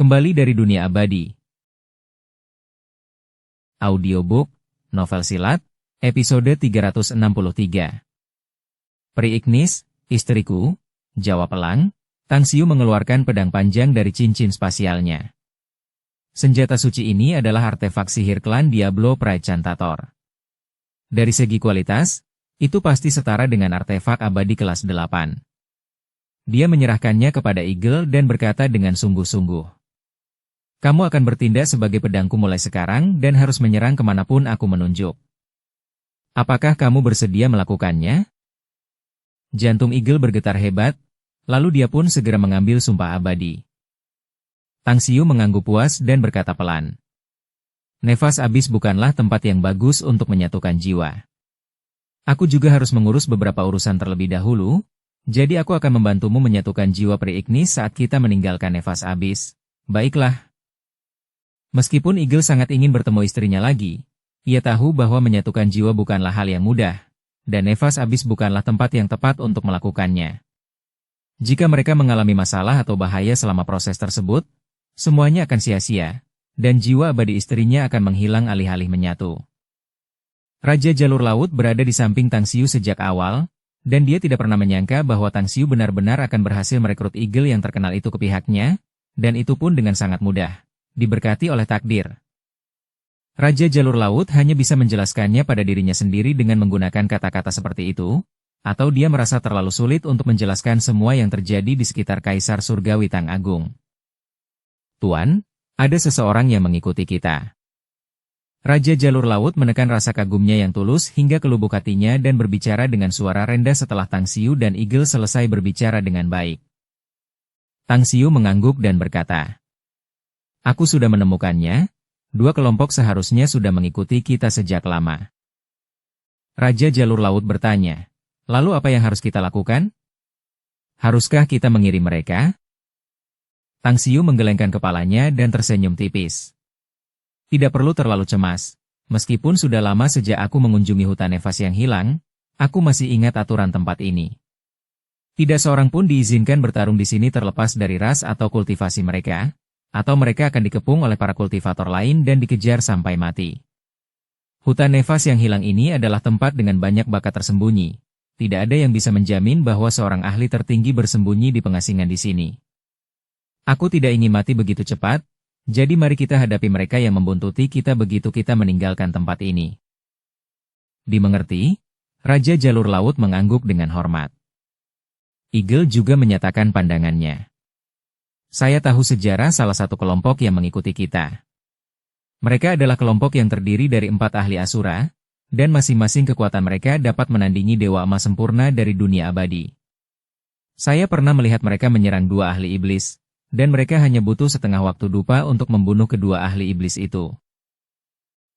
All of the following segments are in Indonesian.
Kembali dari dunia abadi. Audiobook, novel silat, episode 363. Pri Ignis, istriku, jawab Elang. Tang Xiu mengeluarkan pedang panjang dari cincin spasialnya. Senjata suci ini adalah artefak sihir klan Diablo Pride Chantator. Dari segi kualitas, itu pasti setara dengan artefak abadi kelas 8. Dia menyerahkannya kepada Eagle dan berkata dengan sungguh-sungguh. Kamu akan bertindak sebagai pedangku mulai sekarang dan harus menyerang kemanapun aku menunjuk. Apakah kamu bersedia melakukannya? Jantung Eagle bergetar hebat, lalu dia pun segera mengambil sumpah abadi. Tang Xiu mengangguk puas dan berkata pelan. Nefas abis bukanlah tempat yang bagus untuk menyatukan jiwa. Aku juga harus mengurus beberapa urusan terlebih dahulu, jadi aku akan membantumu menyatukan jiwa Pri Ignis saat kita meninggalkan nefas abis. Baiklah. Meskipun Eagle sangat ingin bertemu istrinya lagi, ia tahu bahwa menyatukan jiwa bukanlah hal yang mudah, dan nefas abis bukanlah tempat yang tepat untuk melakukannya. Jika mereka mengalami masalah atau bahaya selama proses tersebut, semuanya akan sia-sia, dan jiwa abadi istrinya akan menghilang alih-alih menyatu. Raja Jalur Laut berada di samping Tang Xiu sejak awal, dan dia tidak pernah menyangka bahwa Tang Xiu benar-benar akan berhasil merekrut Eagle yang terkenal itu ke pihaknya, dan itu pun dengan sangat mudah. Diberkati oleh takdir. Raja Jalur Laut hanya bisa menjelaskannya pada dirinya sendiri dengan menggunakan kata-kata seperti itu, atau dia merasa terlalu sulit untuk menjelaskan semua yang terjadi di sekitar Kaisar Surgawi Tang Agung. Tuan, ada seseorang yang mengikuti kita. Raja Jalur Laut menekan rasa kagumnya yang tulus hingga ke lubuk hatinya dan berbicara dengan suara rendah setelah Tang Xiu dan Eagle selesai berbicara dengan baik. Tang Xiu mengangguk dan berkata, Aku sudah menemukannya, dua kelompok seharusnya sudah mengikuti kita sejak lama. Raja Jalur Laut bertanya, lalu apa yang harus kita lakukan? Haruskah kita mengirim mereka? Tang Xiu menggelengkan kepalanya dan tersenyum tipis. Tidak perlu terlalu cemas, meskipun sudah lama sejak aku mengunjungi hutan nefas yang hilang, aku masih ingat aturan tempat ini. Tidak seorang pun diizinkan bertarung di sini terlepas dari ras atau kultivasi mereka, atau mereka akan dikepung oleh para kultivator lain dan dikejar sampai mati. Hutan nefas yang hilang ini adalah tempat dengan banyak bakat tersembunyi. Tidak ada yang bisa menjamin bahwa seorang ahli tertinggi bersembunyi di pengasingan di sini. Aku tidak ingin mati begitu cepat, jadi mari kita hadapi mereka yang membuntuti kita begitu kita meninggalkan tempat ini. Dimengerti? Raja Jalur Laut mengangguk dengan hormat. Eagle juga menyatakan pandangannya. Saya tahu sejarah salah satu kelompok yang mengikuti kita. Mereka adalah kelompok yang terdiri dari 4 ahli Asura, dan masing-masing kekuatan mereka dapat menandingi Dewa Emas sempurna dari dunia abadi. Saya pernah melihat mereka menyerang 2 ahli iblis, dan mereka hanya butuh setengah waktu dupa untuk membunuh kedua ahli iblis itu.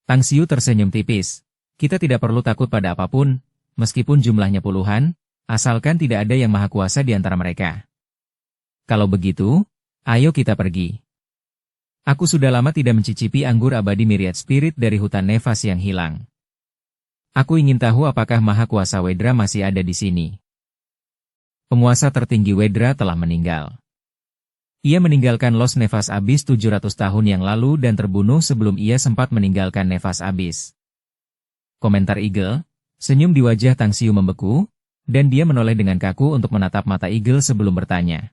Tang Xiu tersenyum tipis. Kita tidak perlu takut pada apapun, meskipun jumlahnya puluhan, asalkan tidak ada yang maha kuasa di antara mereka. Kalau begitu, ayo kita pergi. Aku sudah lama tidak mencicipi anggur abadi Myriad Spirit dari hutan nefas yang hilang. Aku ingin tahu apakah Maha Kuasa Wedra masih ada di sini. Penguasa tertinggi Wedra telah meninggal. Ia meninggalkan Los Nefas Abyss 700 tahun yang lalu dan terbunuh sebelum ia sempat meninggalkan Nefas Abyss. Komentar Eagle, senyum di wajah Tang Xiu membeku, dan dia menoleh dengan kaku untuk menatap mata Eagle sebelum bertanya.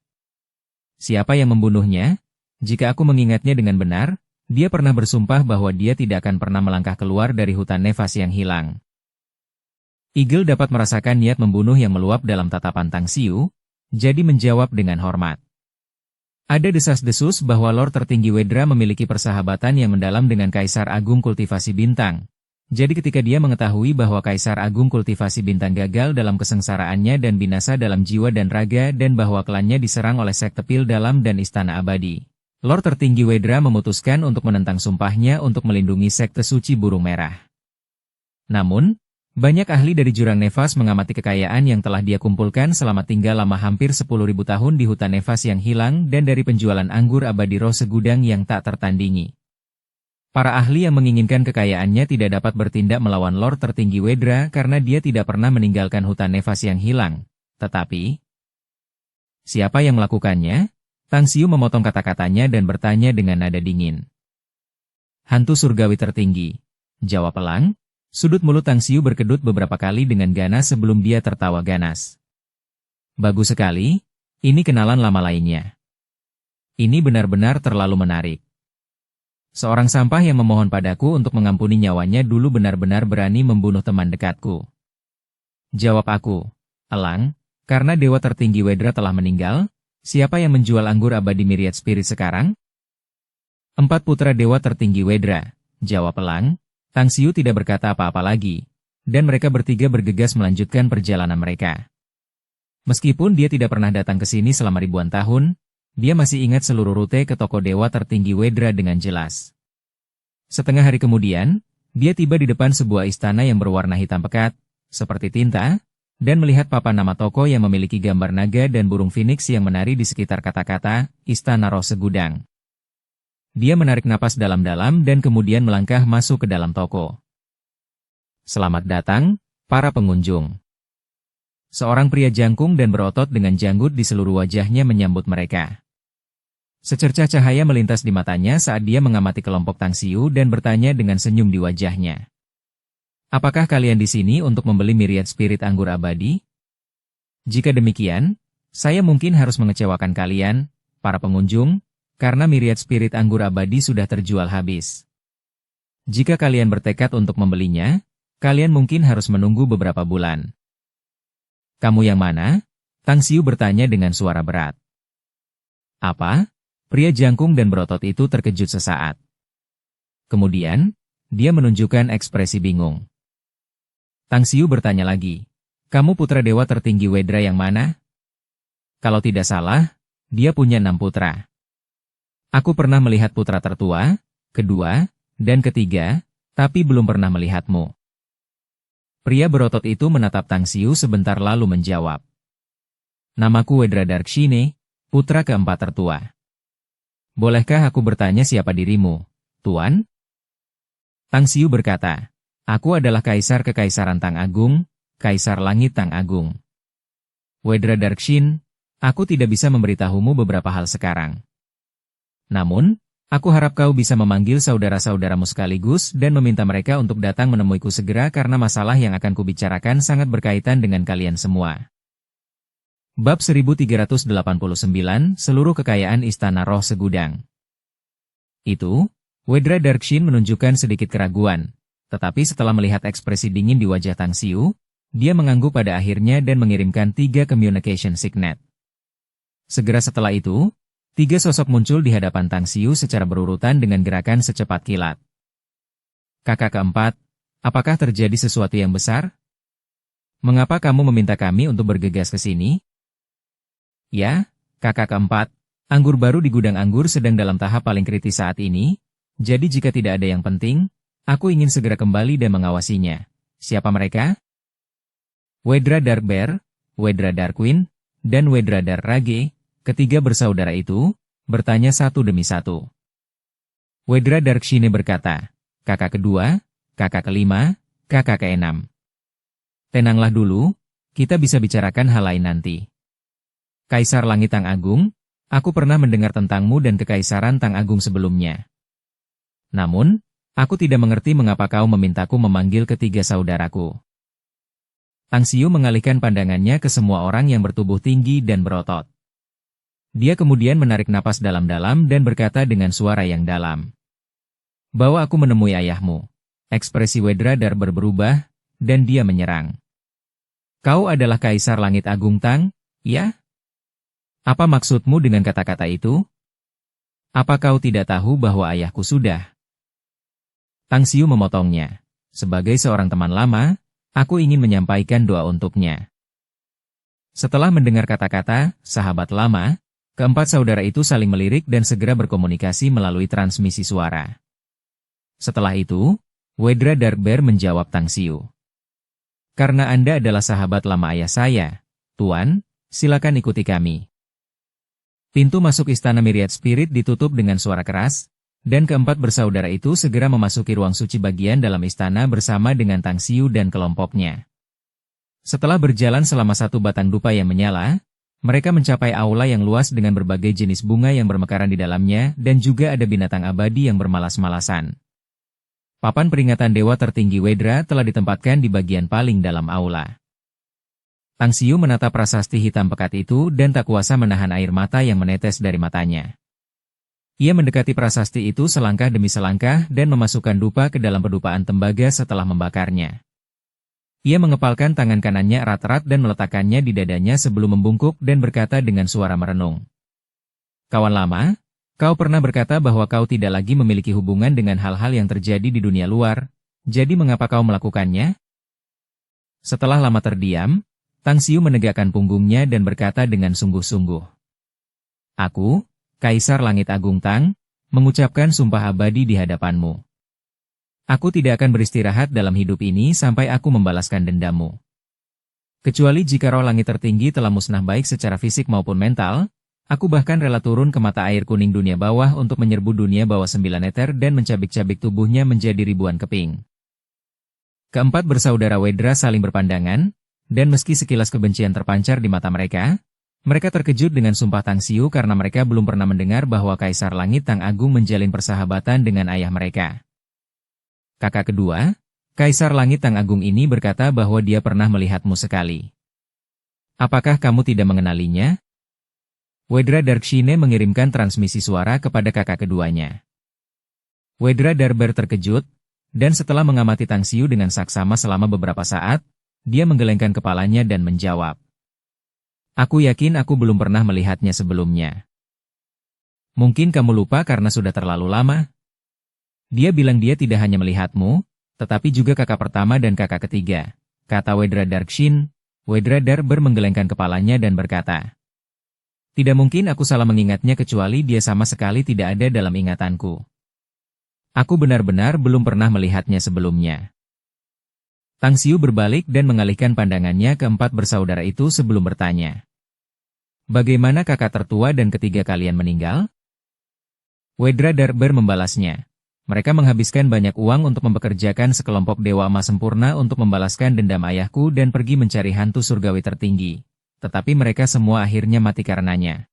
Siapa yang membunuhnya? Jika aku mengingatnya dengan benar, dia pernah bersumpah bahwa dia tidak akan pernah melangkah keluar dari hutan nefas yang hilang. Eagle dapat merasakan niat membunuh yang meluap dalam tatapan Tang Xiu, jadi menjawab dengan hormat. Ada desas-desus bahwa Lord tertinggi Wedra memiliki persahabatan yang mendalam dengan Kaisar Agung Kultivasi Bintang. Jadi ketika dia mengetahui bahwa Kaisar Agung Kultivasi Bintang gagal dalam kesengsaraannya dan binasa dalam jiwa dan raga dan bahwa klannya diserang oleh sekte Pil Dalam dan Istana Abadi, Lord tertinggi Wedra memutuskan untuk menentang sumpahnya untuk melindungi sekte suci Burung Merah. Namun, banyak ahli dari Jurang Nefas mengamati kekayaan yang telah dia kumpulkan selama tinggal lama hampir 10.000 tahun di hutan nefas yang hilang dan dari penjualan anggur abadi roh segudang yang tak tertandingi. Para ahli yang menginginkan kekayaannya tidak dapat bertindak melawan Lord tertinggi Wedra karena dia tidak pernah meninggalkan hutan nefas yang hilang. Tetapi, siapa yang melakukannya? Tang Xiu memotong kata-katanya dan bertanya dengan nada dingin. Hantu surgawi tertinggi, jawab Elang. Sudut mulut Tang Xiu berkedut beberapa kali dengan ganas sebelum dia tertawa ganas. Bagus sekali, ini kenalan lama lainnya. Ini benar-benar terlalu menarik. Seorang sampah yang memohon padaku untuk mengampuni nyawanya dulu benar-benar berani membunuh teman dekatku. Jawab aku, Elang, karena dewa tertinggi Wedra telah meninggal, siapa yang menjual anggur abadi Myriad Spirit sekarang? 4 putra dewa tertinggi Wedra, jawab Elang. Tang Xiu tidak berkata apa-apa lagi, dan mereka bertiga bergegas melanjutkan perjalanan mereka. Meskipun dia tidak pernah datang ke sini selama ribuan tahun, dia masih ingat seluruh rute ke toko dewa tertinggi Wedra dengan jelas. Setengah hari kemudian, dia tiba di depan sebuah istana yang berwarna hitam pekat, seperti tinta, dan melihat papan nama toko yang memiliki gambar naga dan burung phoenix yang menari di sekitar kata-kata, Istana Roh Segudang. Dia menarik napas dalam-dalam dan kemudian melangkah masuk ke dalam toko. Selamat datang, para pengunjung. Seorang pria jangkung dan berotot dengan janggut di seluruh wajahnya menyambut mereka. Secercah cahaya melintas di matanya saat dia mengamati kelompok Tang Xiu dan bertanya dengan senyum di wajahnya. Apakah kalian di sini untuk membeli Myriad Spirit anggur abadi? Jika demikian, saya mungkin harus mengecewakan kalian, para pengunjung, karena Myriad Spirit anggur abadi sudah terjual habis. Jika kalian bertekad untuk membelinya, kalian mungkin harus menunggu beberapa bulan. Kamu yang mana? Tang Xiu bertanya dengan suara berat. Apa? Pria jangkung dan berotot itu terkejut sesaat. Kemudian, dia menunjukkan ekspresi bingung. Tang Xiu bertanya lagi, kamu putra dewa tertinggi Wedra yang mana? Kalau tidak salah, dia punya 6 putra. Aku pernah melihat putra tertua, kedua, dan ketiga, tapi belum pernah melihatmu. Pria berotot itu menatap Tang Xiu sebentar lalu menjawab. Namaku Wedra Darkshine, putra keempat tertua. Bolehkah aku bertanya siapa dirimu, Tuan? Tang Xiu berkata, aku adalah Kaisar Kekaisaran Tang Agung, Kaisar Langit Tang Agung. Wedra Darkshine, aku tidak bisa memberitahumu beberapa hal sekarang. Namun, aku harap kau bisa memanggil saudara-saudaramu sekaligus dan meminta mereka untuk datang menemuiku segera karena masalah yang akan kubicarakan sangat berkaitan dengan kalian semua. Bab 1389, Seluruh Kekayaan Istana Roh Segudang. Itu, Wedra Darkshine menunjukkan sedikit keraguan, tetapi setelah melihat ekspresi dingin di wajah Tang Xiu, dia mengangguk pada akhirnya dan mengirimkan 3 communication signet. Segera setelah itu, 3 sosok muncul di hadapan Tang Xiu secara berurutan dengan gerakan secepat kilat. Kakak keempat, apakah terjadi sesuatu yang besar? Mengapa kamu meminta kami untuk bergegas ke sini? Ya, kakak keempat, anggur baru di gudang anggur sedang dalam tahap paling kritis saat ini, jadi jika tidak ada yang penting, aku ingin segera kembali dan mengawasinya. Siapa mereka? Wedra Dark Bear, Wedra Darkwing, dan Wedra Dark Rage. Ketiga bersaudara itu, bertanya satu demi satu. Wedra Darkshine berkata, kakak kedua, kakak kelima, kakak keenam. Tenanglah dulu, kita bisa bicarakan hal lain nanti. Kaisar Langit Tang Agung, aku pernah mendengar tentangmu dan Kekaisaran Tang Agung sebelumnya. Namun, aku tidak mengerti mengapa kau memintaku memanggil ketiga saudaraku. Tang Xiu mengalihkan pandangannya ke semua orang yang bertubuh tinggi dan berotot. Dia kemudian menarik napas dalam-dalam dan berkata dengan suara yang dalam. Bawa aku menemui ayahmu. Ekspresi Wedra Dar berubah, dan dia menyerang. Kau adalah Kaisar Langit Agung Tang, ya? Apa maksudmu dengan kata-kata itu? Apa kau tidak tahu bahwa ayahku sudah? Tang Xiu memotongnya. Sebagai seorang teman lama, aku ingin menyampaikan doa untuknya. Setelah mendengar kata-kata, sahabat lama, keempat saudara itu saling melirik dan segera berkomunikasi melalui transmisi suara. Setelah itu, Wedra Dark Bear menjawab Tang Xiu. Karena Anda adalah sahabat lama ayah saya, Tuan, silakan ikuti kami. Pintu masuk Istana Myriad Spirit ditutup dengan suara keras, dan keempat bersaudara itu segera memasuki ruang suci bagian dalam istana bersama dengan Tang Xiu dan kelompoknya. Setelah berjalan selama 1 batang dupa yang menyala, Mereka mencapai aula yang luas dengan berbagai jenis bunga yang bermekaran di dalamnya dan juga ada binatang abadi yang bermalas-malasan. Papan peringatan dewa tertinggi Wedra telah ditempatkan di bagian paling dalam aula. Tang Xiu menatap prasasti hitam pekat itu dan tak kuasa menahan air mata yang menetes dari matanya. Ia mendekati prasasti itu selangkah demi selangkah dan memasukkan dupa ke dalam pedupaan tembaga setelah membakarnya. Ia mengepalkan tangan kanannya erat-erat dan meletakkannya di dadanya sebelum membungkuk dan berkata dengan suara merenung. Kawan lama, kau pernah berkata bahwa kau tidak lagi memiliki hubungan dengan hal-hal yang terjadi di dunia luar, jadi mengapa kau melakukannya? Setelah lama terdiam, Tang Xiu menegakkan punggungnya dan berkata dengan sungguh-sungguh. Aku, Kaisar Langit Agung Tang, mengucapkan sumpah abadi di hadapanmu. Aku tidak akan beristirahat dalam hidup ini sampai aku membalaskan dendammu. Kecuali jika roh langit tertinggi telah musnah baik secara fisik maupun mental, aku bahkan rela turun ke mata air kuning dunia bawah untuk menyerbu dunia bawah 9 meter dan mencabik-cabik tubuhnya menjadi ribuan keping. Keempat bersaudara Wedra saling berpandangan, dan meski sekilas kebencian terpancar di mata mereka, mereka terkejut dengan sumpah Tang Xiu karena mereka belum pernah mendengar bahwa Kaisar Langit Tang Agung menjalin persahabatan dengan ayah mereka. Kakak kedua, Kaisar Langit Tang Agung ini berkata bahwa dia pernah melihatmu sekali. Apakah kamu tidak mengenalinya? Wedra Darkshine mengirimkan transmisi suara kepada kakak keduanya. Wedra Darbar terkejut, dan setelah mengamati Tang Xiu dengan saksama selama beberapa saat, dia menggelengkan kepalanya dan menjawab. Aku yakin aku belum pernah melihatnya sebelumnya. Mungkin kamu lupa karena sudah terlalu lama? Dia bilang dia tidak hanya melihatmu, tetapi juga kakak pertama dan kakak ketiga, kata Wedra Darkshin. Wedra Darbar menggelengkan kepalanya dan berkata, tidak mungkin aku salah mengingatnya kecuali dia sama sekali tidak ada dalam ingatanku. Aku benar-benar belum pernah melihatnya sebelumnya. Tang Xiu berbalik dan mengalihkan pandangannya ke empat bersaudara itu sebelum bertanya. Bagaimana kakak tertua dan ketiga kalian meninggal? Wedra Darbar membalasnya. Mereka menghabiskan banyak uang untuk mempekerjakan sekelompok dewa emas sempurna untuk membalaskan dendam ayahku dan pergi mencari hantu surgawi tertinggi. Tetapi mereka semua akhirnya mati karenanya.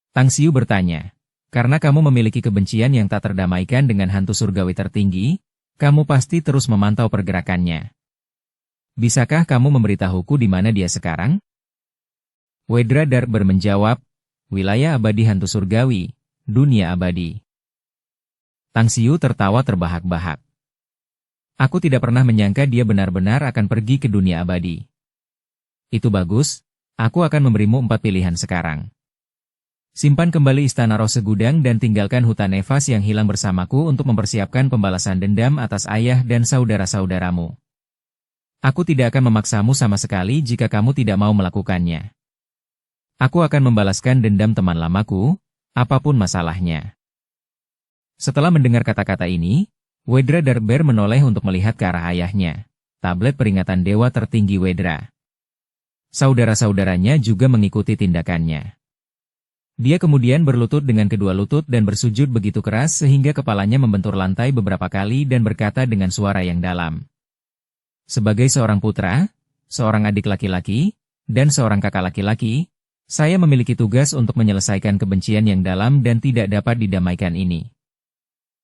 Tang Xiu bertanya, karena kamu memiliki kebencian yang tak terdamaikan dengan hantu surgawi tertinggi, kamu pasti terus memantau pergerakannya. Bisakah kamu memberitahuku di mana dia sekarang? Wedra Darbar menjawab, wilayah abadi hantu surgawi, dunia abadi. Tang Xiu tertawa terbahak-bahak. Aku tidak pernah menyangka dia benar-benar akan pergi ke dunia abadi. Itu bagus, aku akan memberimu 4 pilihan sekarang. Simpan kembali istana roh segudang dan tinggalkan hutan Nevas yang hilang bersamaku untuk mempersiapkan pembalasan dendam atas ayah dan saudara-saudaramu. Aku tidak akan memaksamu sama sekali jika kamu tidak mau melakukannya. Aku akan membalaskan dendam teman lamaku, apapun masalahnya. Setelah mendengar kata-kata ini, Wedra Darbar menoleh untuk melihat ke arah ayahnya, tablet peringatan dewa tertinggi Wedra. Saudara-saudaranya juga mengikuti tindakannya. Dia kemudian berlutut dengan kedua lutut dan bersujud begitu keras sehingga kepalanya membentur lantai beberapa kali dan berkata dengan suara yang dalam. Sebagai seorang putra, seorang adik laki-laki, dan seorang kakak laki-laki, saya memiliki tugas untuk menyelesaikan kebencian yang dalam dan tidak dapat didamaikan ini.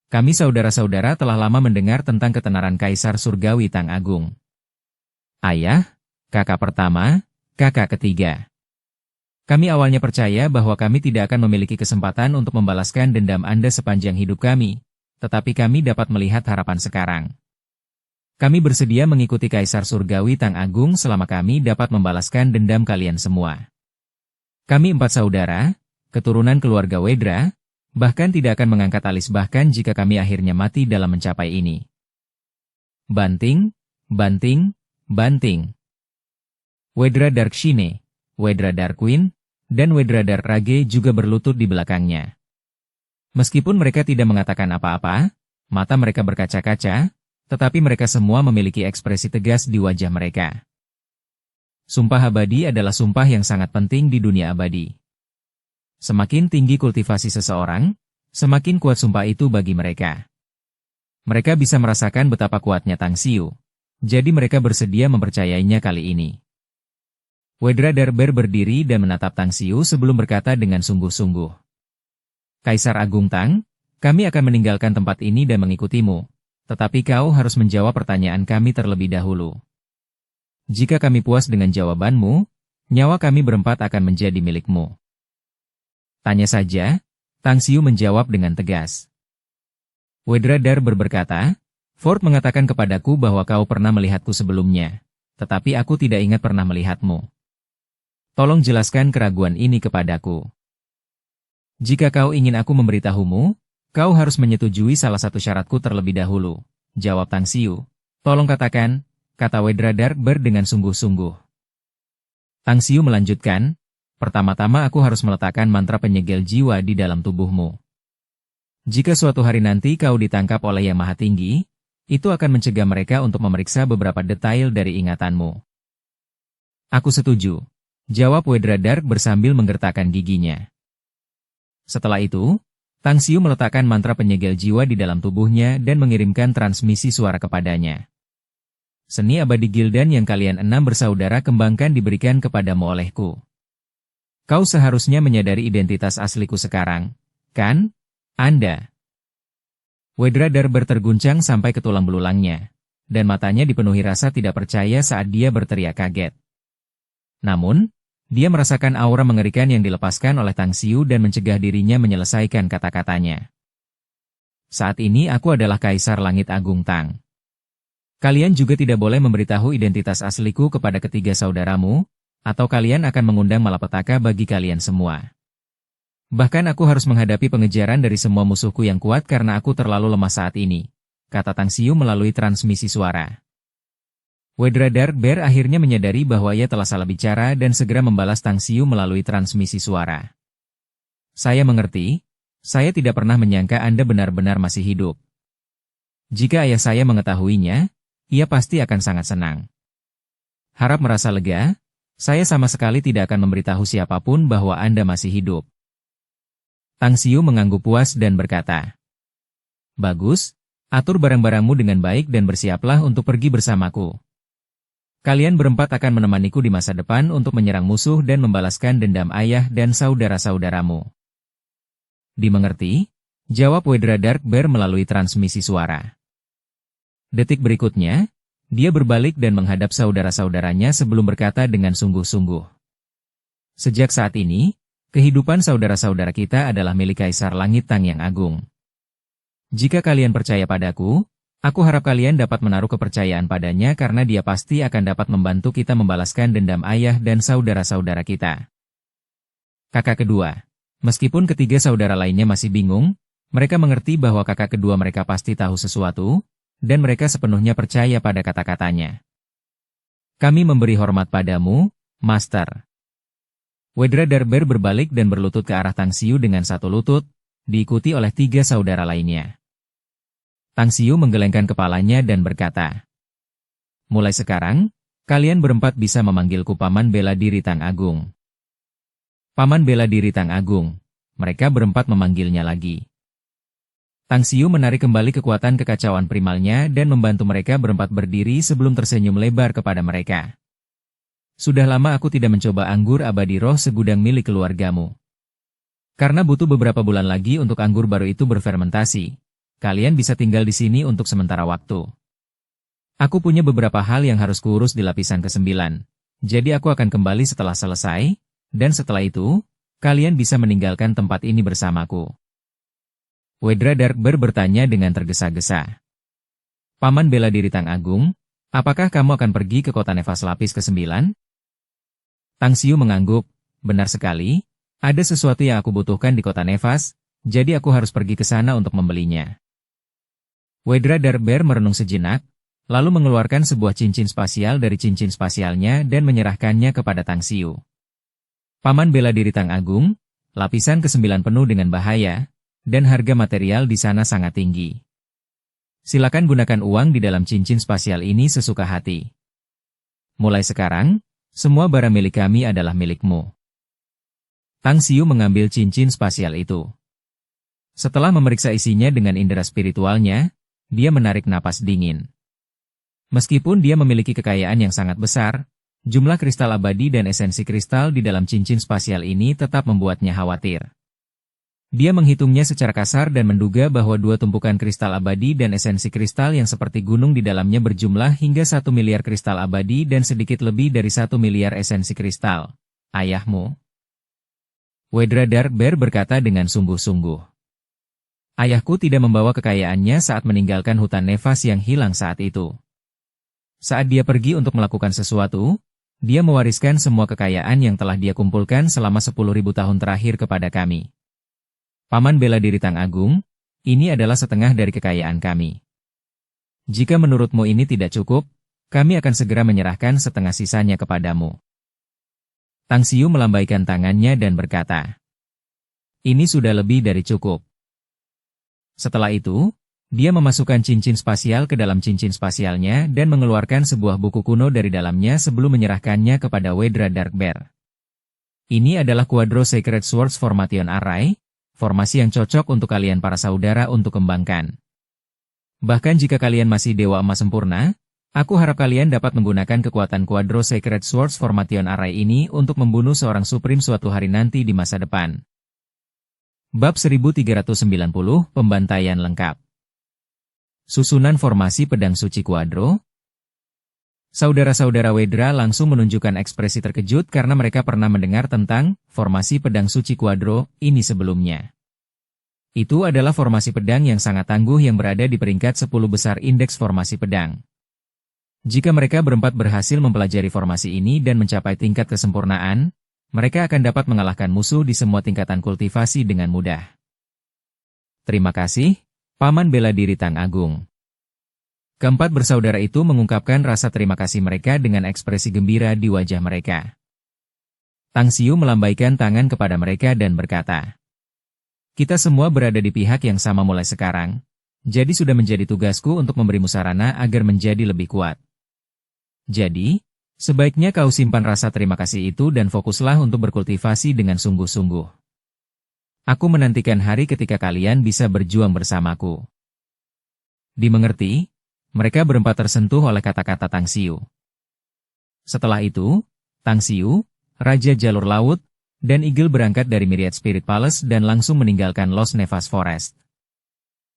Kami saudara-saudara telah lama mendengar tentang ketenaran Kaisar Surgawi Tang Agung. Ayah, kakak pertama, kakak ketiga. Kami awalnya percaya bahwa kami tidak akan memiliki kesempatan untuk membalaskan dendam Anda sepanjang hidup kami, tetapi kami dapat melihat harapan sekarang. Kami bersedia mengikuti Kaisar Surgawi Tang Agung selama kami dapat membalaskan dendam kalian semua. Kami 4 saudara, keturunan keluarga Wedra, bahkan tidak akan mengangkat alis bahkan jika kami akhirnya mati dalam mencapai ini. Banting, banting, banting. Wedra Darkshine, Wedra Darkwing, dan Wedra Darkrage juga berlutut di belakangnya. Meskipun mereka tidak mengatakan apa-apa, mata mereka berkaca-kaca, tetapi mereka semua memiliki ekspresi tegas di wajah mereka. Sumpah abadi adalah sumpah yang sangat penting di dunia abadi. Semakin tinggi kultivasi seseorang, semakin kuat sumpah itu bagi mereka. Mereka bisa merasakan betapa kuatnya Tang Xiu, jadi mereka bersedia mempercayainya kali ini. Wedra Darber berdiri dan menatap Tang Xiu sebelum berkata dengan sungguh-sungguh. Kaisar Agung Tang, kami akan meninggalkan tempat ini dan mengikutimu, tetapi kau harus menjawab pertanyaan kami terlebih dahulu. Jika kami puas dengan jawabanmu, nyawa kami berempat akan menjadi milikmu. Tanya saja, Tang Xiu menjawab dengan tegas. Wedra Darber berkata, Ford mengatakan kepadaku bahwa kau pernah melihatku sebelumnya, tetapi aku tidak ingat pernah melihatmu. Tolong jelaskan keraguan ini kepadaku. Jika kau ingin aku memberitahumu, kau harus menyetujui salah satu syaratku terlebih dahulu, jawab Tang Xiu. Tolong katakan, kata Wedra Darber dengan sungguh-sungguh. Tang Xiu melanjutkan, pertama-tama aku harus meletakkan mantra penyegel jiwa di dalam tubuhmu. Jika suatu hari nanti kau ditangkap oleh Yang Maha Tinggi, itu akan mencegah mereka untuk memeriksa beberapa detail dari ingatanmu. Aku setuju, jawab Wedra Darber sambil menggertakkan giginya. Setelah itu, Tang Xiu meletakkan mantra penyegel jiwa di dalam tubuhnya dan mengirimkan transmisi suara kepadanya. Seni abadi Gildan yang kalian 6 bersaudara kembangkan diberikan kepadamu olehku. Kau seharusnya menyadari identitas asliku sekarang, kan, Anda? Wedra Darber terguncang sampai ke tulang belulangnya, dan matanya dipenuhi rasa tidak percaya saat dia berteriak kaget. Namun, dia merasakan aura mengerikan yang dilepaskan oleh Tang Xiu dan mencegah dirinya menyelesaikan kata-katanya. Saat ini aku adalah Kaisar Langit Agung Tang. Kalian juga tidak boleh memberitahu identitas asliku kepada ketiga saudaramu, atau kalian akan mengundang malapetaka bagi kalian semua. Bahkan aku harus menghadapi pengejaran dari semua musuhku yang kuat karena aku terlalu lemah saat ini, kata Tang Xiu melalui transmisi suara. Wedra Darber akhirnya menyadari bahwa ia telah salah bicara dan segera membalas Tang Xiu melalui transmisi suara. Saya mengerti, saya tidak pernah menyangka Anda benar-benar masih hidup. Jika ayah saya mengetahuinya, ia pasti akan sangat senang. Harap merasa lega, saya sama sekali tidak akan memberitahu siapapun bahwa Anda masih hidup. Tang Xiu mengangguk puas dan berkata, Bagus, atur barang-barangmu dengan baik dan bersiaplah untuk pergi bersamaku. Kalian berempat akan menemaniku di masa depan untuk menyerang musuh dan membalaskan dendam ayah dan saudara-saudaramu. Dimengerti? Jawab Wedra Darber melalui transmisi suara. Detik berikutnya, dia berbalik dan menghadap saudara-saudaranya sebelum berkata dengan sungguh-sungguh. Sejak saat ini, kehidupan saudara-saudara kita adalah milik Kaisar Langit Tang yang agung. Jika kalian percaya padaku, aku harap kalian dapat menaruh kepercayaan padanya karena dia pasti akan dapat membantu kita membalaskan dendam ayah dan saudara-saudara kita. Kakak kedua. Meskipun ketiga saudara lainnya masih bingung, mereka mengerti bahwa kakak kedua mereka pasti tahu sesuatu, dan mereka sepenuhnya percaya pada kata-katanya. Kami memberi hormat padamu, Master. Wedra Darber berbalik dan berlutut ke arah Tang Xiu dengan satu lutut, diikuti oleh tiga saudara lainnya. Tang Xiu menggelengkan kepalanya dan berkata, Mulai sekarang, kalian berempat bisa memanggilku Paman Bela Diri Tang Agung. Paman Bela Diri Tang Agung, mereka berempat memanggilnya lagi. Tang Xiu menarik kembali kekuatan kekacauan primalnya dan membantu mereka berempat berdiri sebelum tersenyum lebar kepada mereka. Sudah lama aku tidak mencoba anggur abadi roh segudang milik keluargamu. Karena butuh beberapa bulan lagi untuk anggur baru itu berfermentasi, kalian bisa tinggal di sini untuk sementara waktu. Aku punya beberapa hal yang harus kuurus di lapisan ke-9, jadi aku akan kembali setelah selesai, dan setelah itu, kalian bisa meninggalkan tempat ini bersamaku. Wedra Darber bertanya dengan tergesa-gesa. Paman Bela Diri Tang Agung, apakah kamu akan pergi ke kota Nevas lapis ke-9? Tang Xiu mengangguk, benar sekali, ada sesuatu yang aku butuhkan di kota Nevas, jadi aku harus pergi ke sana untuk membelinya. Wedra Darber merenung sejenak, lalu mengeluarkan sebuah cincin spasial dari cincin spasialnya dan menyerahkannya kepada Tang Xiu. Paman Bela Diri Tang Agung, lapisan ke-9 penuh dengan bahaya, dan harga material di sana sangat tinggi. Silakan gunakan uang di dalam cincin spasial ini sesuka hati. Mulai sekarang, semua barang milik kami adalah milikmu. Tang Xiu mengambil cincin spasial itu. Setelah memeriksa isinya dengan indera spiritualnya, dia menarik napas dingin. Meskipun dia memiliki kekayaan yang sangat besar, Jumlah kristal abadi dan esensi kristal di dalam cincin spasial ini tetap membuatnya khawatir. Dia menghitungnya secara kasar dan menduga bahwa dua tumpukan kristal abadi dan esensi kristal yang seperti gunung di dalamnya berjumlah hingga 1 miliar kristal abadi dan sedikit lebih dari 1 miliar esensi kristal. Ayahmu? Wedra Dark Bear berkata dengan sungguh-sungguh. Ayahku tidak membawa kekayaannya saat meninggalkan hutan Nevas yang hilang saat itu. Saat dia pergi untuk melakukan sesuatu, dia mewariskan semua kekayaan yang telah dia kumpulkan selama 10.000 tahun terakhir kepada kami. Paman bela diri Tang Agung, ini adalah setengah dari kekayaan kami. Jika menurutmu ini tidak cukup, kami akan segera menyerahkan setengah sisanya kepadamu. Tang Xiu melambaikan tangannya dan berkata, ini sudah lebih dari cukup. Setelah itu, dia memasukkan cincin spasial ke dalam cincin spasialnya dan mengeluarkan sebuah buku kuno dari dalamnya sebelum menyerahkannya kepada Wedra Dark Bear. Ini adalah Quadro Sacred Swords Formation Array, formasi yang cocok untuk kalian para saudara untuk kembangkan. Bahkan jika kalian masih Dewa Emas sempurna, aku harap kalian dapat menggunakan kekuatan Quadro Sacred Swords Formation Array ini untuk membunuh seorang Supreme suatu hari nanti di masa depan. Bab 1390, Pembantaian Lengkap. Susunan formasi pedang suci Quadro. Saudara-saudara Wedra langsung menunjukkan ekspresi terkejut karena mereka pernah mendengar tentang formasi pedang suci Quadro ini sebelumnya. Itu adalah formasi pedang yang sangat tangguh yang berada di peringkat 10 besar indeks formasi pedang. Jika mereka berempat berhasil mempelajari formasi ini dan mencapai tingkat kesempurnaan, mereka akan dapat mengalahkan musuh di semua tingkatan kultivasi dengan mudah. Terima kasih, Paman bela diri Tang Agung. Keempat bersaudara itu mengungkapkan rasa terima kasih mereka dengan ekspresi gembira di wajah mereka. Tang Xiu melambaikan tangan kepada mereka dan berkata, kita semua berada di pihak yang sama mulai sekarang, jadi sudah menjadi tugasku untuk memberimu sarana agar menjadi lebih kuat. Jadi, sebaiknya kau simpan rasa terima kasih itu dan fokuslah untuk berkultivasi dengan sungguh-sungguh. Aku menantikan hari ketika kalian bisa berjuang bersamaku. Dimengerti? Mereka berempat tersentuh oleh kata-kata Tang Xiu. Setelah itu, Tang Xiu, Raja Jalur Laut, dan Eagle berangkat dari Myriad Spirit Palace dan langsung meninggalkan Lost Nevas Forest.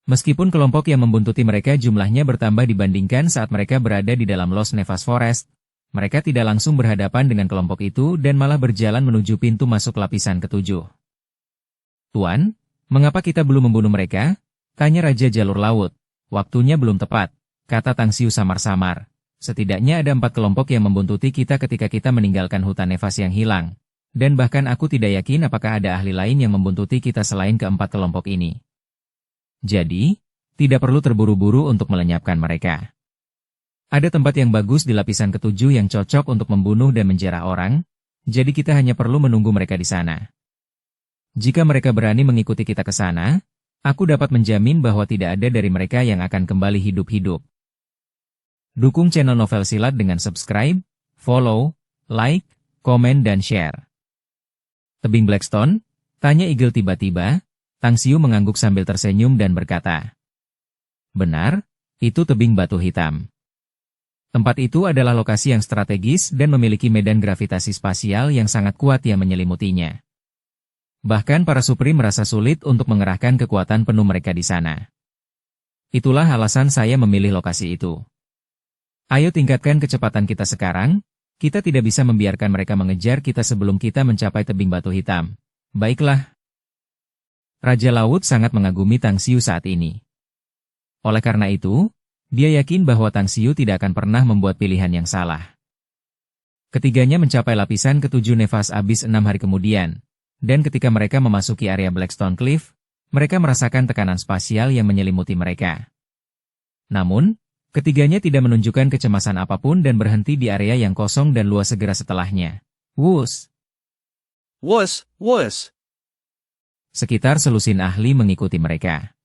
Meskipun kelompok yang membuntuti mereka jumlahnya bertambah dibandingkan saat mereka berada di dalam Lost Nevas Forest, mereka tidak langsung berhadapan dengan kelompok itu dan malah berjalan menuju pintu masuk lapisan ketujuh. Tuan, mengapa kita belum membunuh mereka? Tanya Raja Jalur Laut. Waktunya belum tepat, kata Tang Xiu samar-samar. Setidaknya ada 4 kelompok yang membuntuti kita ketika kita meninggalkan hutan Nevas yang hilang. Dan bahkan aku tidak yakin apakah ada ahli lain yang membuntuti kita selain keempat kelompok ini. Jadi, tidak perlu terburu-buru untuk melenyapkan mereka. Ada tempat yang bagus di lapisan ketujuh yang cocok untuk membunuh dan menjarah orang, jadi kita hanya perlu menunggu mereka di sana. Jika mereka berani mengikuti kita ke sana, aku dapat menjamin bahwa tidak ada dari mereka yang akan kembali hidup-hidup. Dukung channel Novel Silat dengan subscribe, follow, like, komen dan share. Tebing Blackstone? Tanya Eagle tiba-tiba. Tang Xiu mengangguk sambil tersenyum dan berkata, benar, itu tebing batu hitam. Tempat itu adalah lokasi yang strategis dan memiliki medan gravitasi spasial yang sangat kuat yang menyelimutinya. Bahkan para Supreme merasa sulit untuk mengerahkan kekuatan penuh mereka di sana. Itulah alasan saya memilih lokasi itu. Ayo tingkatkan kecepatan kita sekarang, kita tidak bisa membiarkan mereka mengejar kita sebelum kita mencapai tebing batu hitam. Baiklah. Raja Laut sangat mengagumi Tang Xiu saat ini. Oleh karena itu, dia yakin bahwa Tang Xiu tidak akan pernah membuat pilihan yang salah. Ketiganya mencapai lapisan ketujuh Nevas Abyss 6 hari kemudian, dan ketika mereka memasuki area Blackstone Cliff, mereka merasakan tekanan spasial yang menyelimuti mereka. Namun, ketiganya tidak menunjukkan kecemasan apapun dan berhenti di area yang kosong dan luas segera setelahnya. Wus! Wus, wus! Sekitar selusin ahli mengikuti mereka.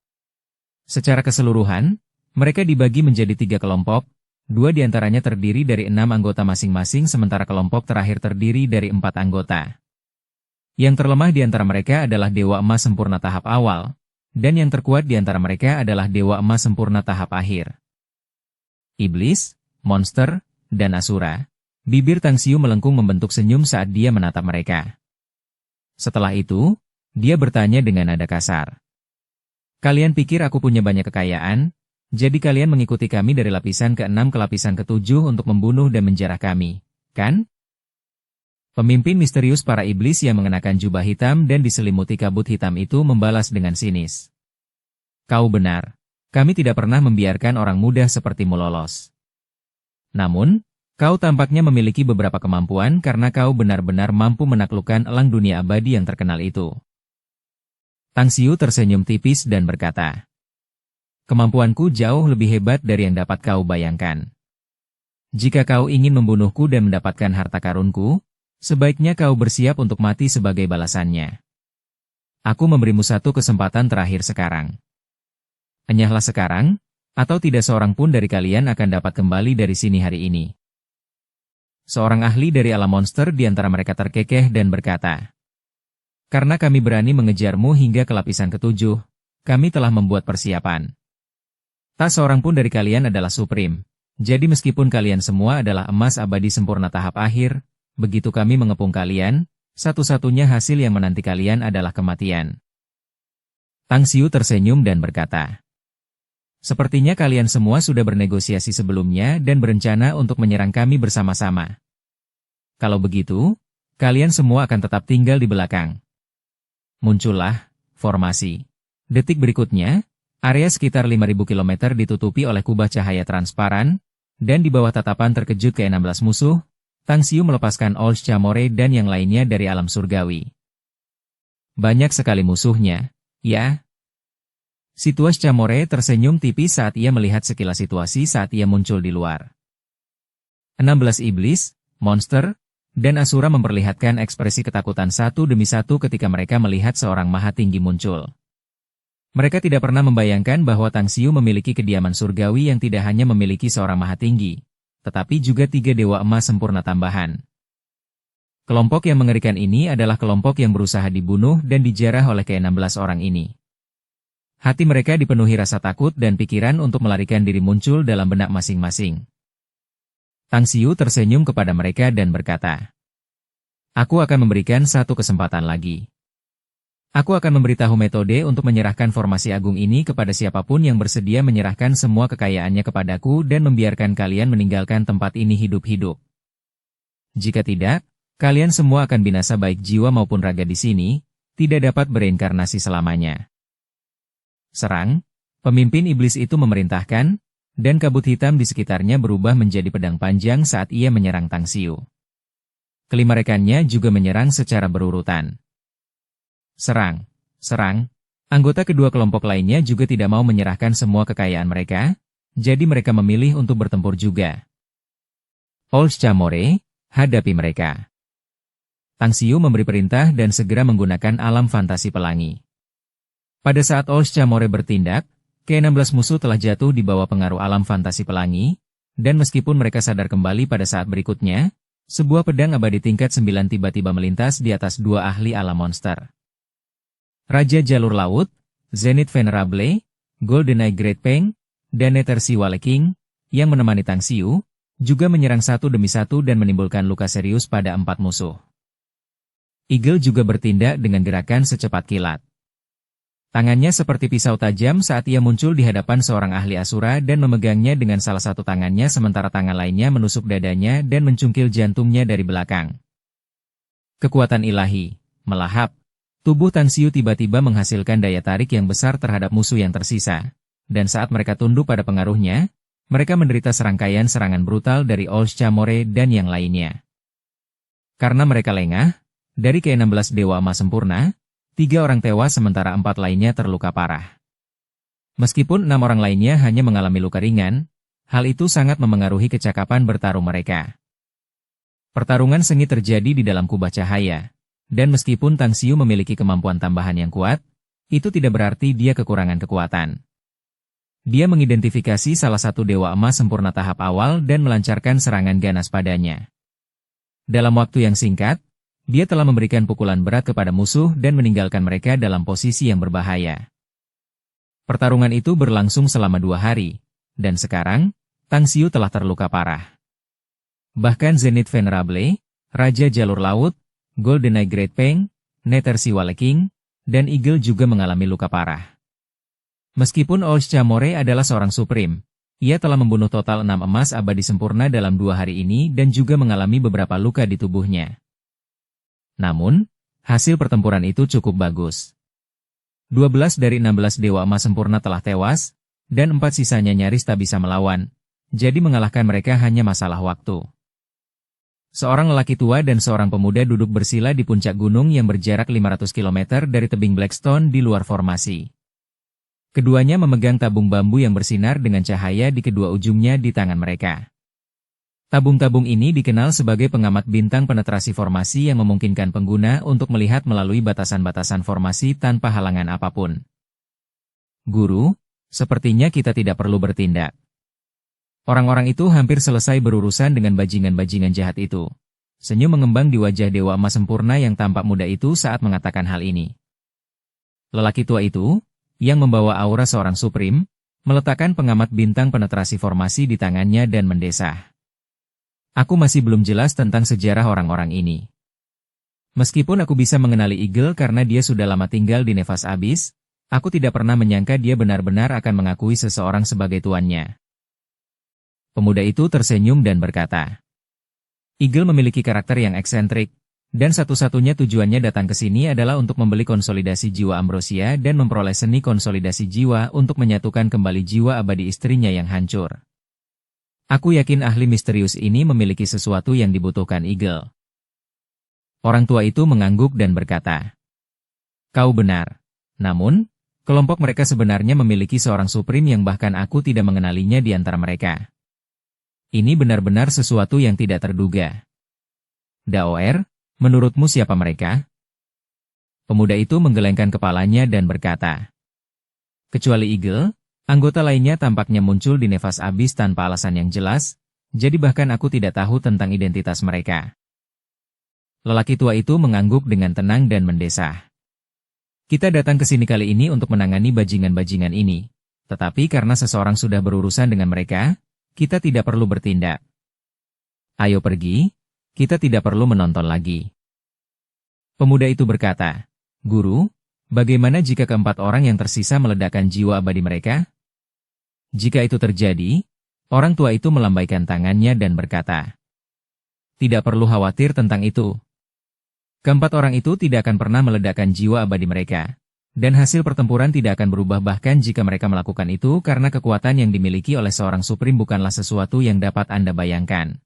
Secara keseluruhan, mereka dibagi menjadi 3 kelompok, 2 diantaranya terdiri dari 6 anggota masing-masing sementara kelompok terakhir terdiri dari 4 anggota. Yang terlemah di antara mereka adalah Dewa Emas Sempurna tahap awal, dan yang terkuat di antara mereka adalah Dewa Emas Sempurna tahap akhir. Iblis, monster, dan Asura, Bibir Tang Xiu melengkung membentuk senyum saat dia menatap mereka. Setelah itu, dia bertanya dengan nada kasar. Kalian pikir aku punya banyak kekayaan, jadi kalian mengikuti kami dari lapisan ke-6 ke lapisan ke-7 untuk membunuh dan menjarah kami, kan? Pemimpin misterius para iblis yang mengenakan jubah hitam dan diselimuti kabut hitam itu membalas dengan sinis. Kau benar, kami tidak pernah membiarkan orang muda sepertimu lolos. Namun, kau tampaknya memiliki beberapa kemampuan karena kau benar-benar mampu menaklukkan elang dunia abadi yang terkenal itu. Tang Xiu tersenyum tipis dan berkata, kemampuanku jauh lebih hebat dari yang dapat kau bayangkan. Jika kau ingin membunuhku dan mendapatkan harta karunku, sebaiknya kau bersiap untuk mati sebagai balasannya. Aku memberimu satu kesempatan terakhir sekarang. Enyahlah sekarang, atau tidak seorang pun dari kalian akan dapat kembali dari sini hari ini. Seorang ahli dari alam monster di antara mereka terkekeh dan berkata, karena kami berani mengejarmu hingga ke lapisan ke-7, kami telah membuat persiapan. Tak seorang pun dari kalian adalah supreme, jadi meskipun kalian semua adalah emas abadi sempurna tahap akhir, begitu kami mengepung kalian, satu-satunya hasil yang menanti kalian adalah kematian. Tang Xiu tersenyum dan berkata, sepertinya kalian semua sudah bernegosiasi sebelumnya dan berencana untuk menyerang kami bersama-sama. Kalau begitu, kalian semua akan tetap tinggal di belakang. Muncullah formasi. Detik berikutnya, area sekitar 5.000 km ditutupi oleh kubah cahaya transparan, dan di bawah tatapan terkejut ke-16 musuh, Tang Xiu melepaskan Old Chamore dan yang lainnya dari alam surgawi. Banyak sekali musuhnya, ya? Situas Chamore tersenyum tipis saat ia melihat sekilas situasi saat ia muncul di luar. 16 iblis, monster, dan asura memperlihatkan ekspresi ketakutan satu demi satu ketika mereka melihat seorang maha tinggi muncul. Mereka tidak pernah membayangkan bahwa Tang Xiu memiliki kediaman surgawi yang tidak hanya memiliki seorang maha tinggi, tetapi juga 3 dewa emas sempurna tambahan. Kelompok yang mengerikan ini adalah kelompok yang berusaha dibunuh dan dijarah oleh ke-16 orang ini. Hati mereka dipenuhi rasa takut dan pikiran untuk melarikan diri muncul dalam benak masing-masing. Tang Xiu tersenyum kepada mereka dan berkata, aku akan memberikan satu kesempatan lagi. Aku akan memberitahu metode untuk menyerahkan formasi agung ini kepada siapapun yang bersedia menyerahkan semua kekayaannya kepadaku dan membiarkan kalian meninggalkan tempat ini hidup-hidup. Jika tidak, kalian semua akan binasa baik jiwa maupun raga di sini, tidak dapat bereinkarnasi selamanya. Serang, pemimpin iblis itu memerintahkan, dan kabut hitam di sekitarnya berubah menjadi pedang panjang saat ia menyerang Tang Xiu. Kelima rekannya juga menyerang secara berurutan. Serang, serang. Anggota kedua kelompok lainnya juga tidak mau menyerahkan semua kekayaan mereka, jadi mereka memilih untuk bertempur juga. Old Chamore, hadapi mereka. Tang Xiu memberi perintah dan segera menggunakan alam fantasi pelangi. Pada saat Old Chamore bertindak, ke-16 musuh telah jatuh di bawah pengaruh alam fantasi pelangi, dan meskipun mereka sadar kembali pada saat berikutnya, sebuah pedang abadi tingkat 9 tiba-tiba melintas di atas 2 ahli alam monster. Raja Jalur Laut, Zenith Venerable, GoldenEye Great Peng, dan Nether Siwale King, yang menemani Tang Xiu, juga menyerang satu demi satu dan menimbulkan luka serius pada 4 musuh. Eagle juga bertindak dengan gerakan secepat kilat. Tangannya seperti pisau tajam saat ia muncul di hadapan seorang ahli asura dan memegangnya dengan salah satu tangannya sementara tangan lainnya menusuk dadanya dan mencungkil jantungnya dari belakang. Kekuatan ilahi, melahap. Tubuh Tang Xiu tiba-tiba menghasilkan daya tarik yang besar terhadap musuh yang tersisa, dan saat mereka tunduk pada pengaruhnya, mereka menderita serangkaian serangan brutal dari Old Chamore dan yang lainnya. Karena mereka lengah, dari ke-16 Dewa Emas Sempurna, 3 orang tewas sementara 4 lainnya terluka parah. Meskipun 6 orang lainnya hanya mengalami luka ringan, hal itu sangat memengaruhi kecakapan bertarung mereka. Pertarungan sengit terjadi di dalam kubah cahaya, dan meskipun Tang Xiu memiliki kemampuan tambahan yang kuat, itu tidak berarti dia kekurangan kekuatan. Dia mengidentifikasi salah satu Dewa Emas Sempurna tahap awal dan melancarkan serangan ganas padanya. Dalam waktu yang singkat, dia telah memberikan pukulan berat kepada musuh dan meninggalkan mereka dalam posisi yang berbahaya. Pertarungan itu berlangsung selama 2 hari, dan sekarang, Tang Xiu telah terluka parah. Bahkan Zenith Venerable, Raja Jalur Laut, GoldenEye Great Peng, Nether Siwale King, dan Eagle juga mengalami luka parah. Meskipun Oldschamore adalah seorang Supreme, ia telah membunuh total 6 emas abadi sempurna dalam 2 hari ini dan juga mengalami beberapa luka di tubuhnya. Namun, hasil pertempuran itu cukup bagus. 12 dari 16 dewa emas sempurna telah tewas, dan 4 sisanya nyaris tak bisa melawan, jadi mengalahkan mereka hanya masalah waktu. Seorang lelaki tua dan seorang pemuda duduk bersila di puncak gunung yang berjarak 500 km dari tebing Blackstone di luar formasi. Keduanya memegang tabung bambu yang bersinar dengan cahaya di kedua ujungnya di tangan mereka. Tabung-tabung ini dikenal sebagai pengamat bintang penetrasi formasi yang memungkinkan pengguna untuk melihat melalui batasan-batasan formasi tanpa halangan apapun. Guru, sepertinya kita tidak perlu bertindak. Orang-orang itu hampir selesai berurusan dengan bajingan-bajingan jahat itu. Senyum mengembang di wajah Dewa Emas Sempurna yang tampak muda itu saat mengatakan hal ini. Lelaki tua itu, yang membawa aura seorang Supreme, meletakkan pengamat bintang penetrasi formasi di tangannya dan mendesah. Aku masih belum jelas tentang sejarah orang-orang ini. Meskipun aku bisa mengenali Eagle karena dia sudah lama tinggal di Nevas Abyss, aku tidak pernah menyangka dia benar-benar akan mengakui seseorang sebagai tuannya. Pemuda itu tersenyum dan berkata, Eagle memiliki karakter yang eksentrik, dan satu-satunya tujuannya datang ke sini adalah untuk membeli konsolidasi jiwa Ambrosia dan memperoleh seni konsolidasi jiwa untuk menyatukan kembali jiwa abadi istrinya yang hancur. Aku yakin ahli misterius ini memiliki sesuatu yang dibutuhkan Eagle. Orang tua itu mengangguk dan berkata, Kau benar. Namun, kelompok mereka sebenarnya memiliki seorang Supreme yang bahkan aku tidak mengenalinya di antara mereka. Ini benar-benar sesuatu yang tidak terduga. Daoer, menurutmu siapa mereka? Pemuda itu menggelengkan kepalanya dan berkata, kecuali Eagle, anggota lainnya tampaknya muncul di Nevas Abyss tanpa alasan yang jelas, jadi bahkan aku tidak tahu tentang identitas mereka. Lelaki tua itu mengangguk dengan tenang dan mendesah. Kita datang ke sini kali ini untuk menangani bajingan-bajingan ini, tetapi karena seseorang sudah berurusan dengan mereka, kita tidak perlu bertindak. Ayo pergi, kita tidak perlu menonton lagi. Pemuda itu berkata, Guru, bagaimana jika keempat orang yang tersisa meledakkan jiwa abadi mereka? Jika itu terjadi, orang tua itu melambaikan tangannya dan berkata, tidak perlu khawatir tentang itu. Keempat orang itu tidak akan pernah meledakkan jiwa abadi mereka, dan hasil pertempuran tidak akan berubah bahkan jika mereka melakukan itu karena kekuatan yang dimiliki oleh seorang Supreme bukanlah sesuatu yang dapat Anda bayangkan.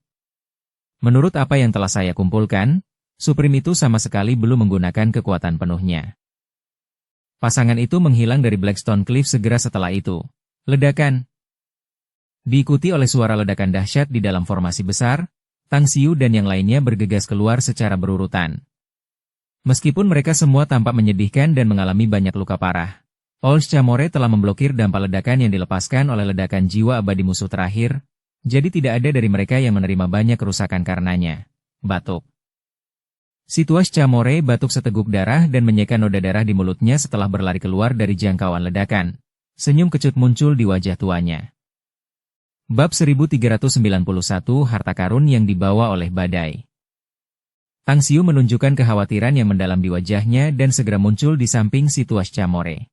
Menurut apa yang telah saya kumpulkan, Supreme itu sama sekali belum menggunakan kekuatan penuhnya. Pasangan itu menghilang dari Blackstone Cliff segera setelah itu. Ledakan. Diikuti oleh suara ledakan dahsyat di dalam formasi besar, Tang Xiu dan yang lainnya bergegas keluar secara berurutan. Meskipun mereka semua tampak menyedihkan dan mengalami banyak luka parah, Oldschamore telah memblokir dampak ledakan yang dilepaskan oleh ledakan jiwa abadi musuh terakhir, jadi tidak ada dari mereka yang menerima banyak kerusakan karenanya. Batuk. Situas Chamore batuk seteguk darah dan menyeka noda darah di mulutnya setelah berlari keluar dari jangkauan ledakan. Senyum kecut muncul di wajah tuanya. Bab 1391 Harta Karun yang dibawa oleh badai. Tang Xiu menunjukkan kekhawatiran yang mendalam di wajahnya dan segera muncul di samping Situas Chamore.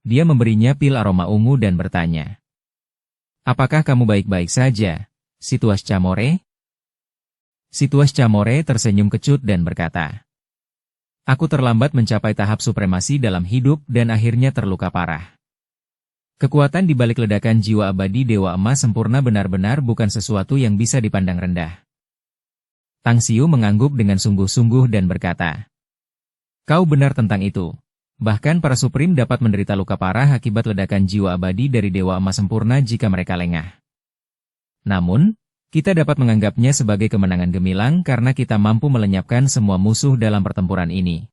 Dia memberinya pil aroma ungu dan bertanya, apakah kamu baik-baik saja, Situas Chamore? Situas Chamore tersenyum kecut dan berkata, aku terlambat mencapai tahap supremasi dalam hidup dan akhirnya terluka parah. Kekuatan di balik ledakan jiwa abadi Dewa Emas Sempurna benar-benar bukan sesuatu yang bisa dipandang rendah. Tang Xiu mengangguk dengan sungguh-sungguh dan berkata, kau benar tentang itu. Bahkan para Supreme dapat menderita luka parah akibat ledakan jiwa abadi dari Dewa Emas Sempurna jika mereka lengah. Namun, kita dapat menganggapnya sebagai kemenangan gemilang karena kita mampu melenyapkan semua musuh dalam pertempuran ini.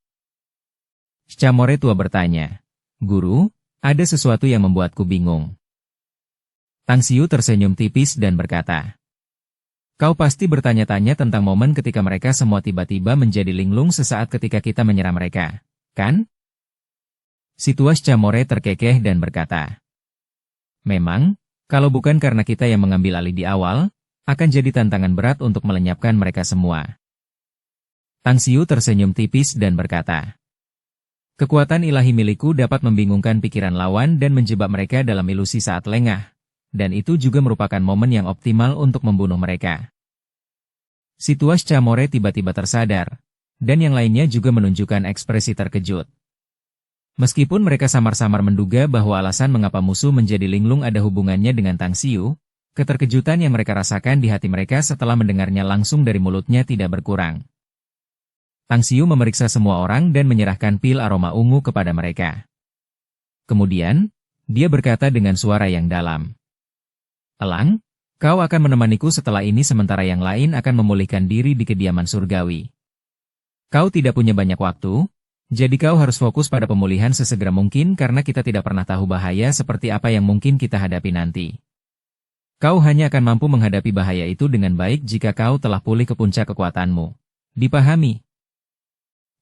Chamore tua bertanya, Guru, ada sesuatu yang membuatku bingung. Tang Xiu tersenyum tipis dan berkata, kau pasti bertanya-tanya tentang momen ketika mereka semua tiba-tiba menjadi linglung sesaat ketika kita menyerang mereka, kan? Situas Chamore terkekeh dan berkata, memang, kalau bukan karena kita yang mengambil alih di awal, Akan jadi tantangan berat untuk melenyapkan mereka semua. Tang Xiu tersenyum tipis dan berkata, kekuatan ilahi milikku dapat membingungkan pikiran lawan dan menjebak mereka dalam ilusi saat lengah, dan itu juga merupakan momen yang optimal untuk membunuh mereka. Si tua Chamore tiba-tiba tersadar, dan yang lainnya juga menunjukkan ekspresi terkejut. Meskipun mereka samar-samar menduga bahwa alasan mengapa musuh menjadi linglung ada hubungannya dengan Tang Xiu, keterkejutan yang mereka rasakan di hati mereka setelah mendengarnya langsung dari mulutnya tidak berkurang. Tang Xiu memeriksa semua orang dan menyerahkan pil aroma ungu kepada mereka. Kemudian, dia berkata dengan suara yang dalam. Elang, kau akan menemaniku setelah ini sementara yang lain akan memulihkan diri di kediaman surgawi. Kau tidak punya banyak waktu, jadi kau harus fokus pada pemulihan sesegera mungkin karena kita tidak pernah tahu bahaya seperti apa yang mungkin kita hadapi nanti. Kau hanya akan mampu menghadapi bahaya itu dengan baik jika kau telah pulih ke puncak kekuatanmu. Dipahami?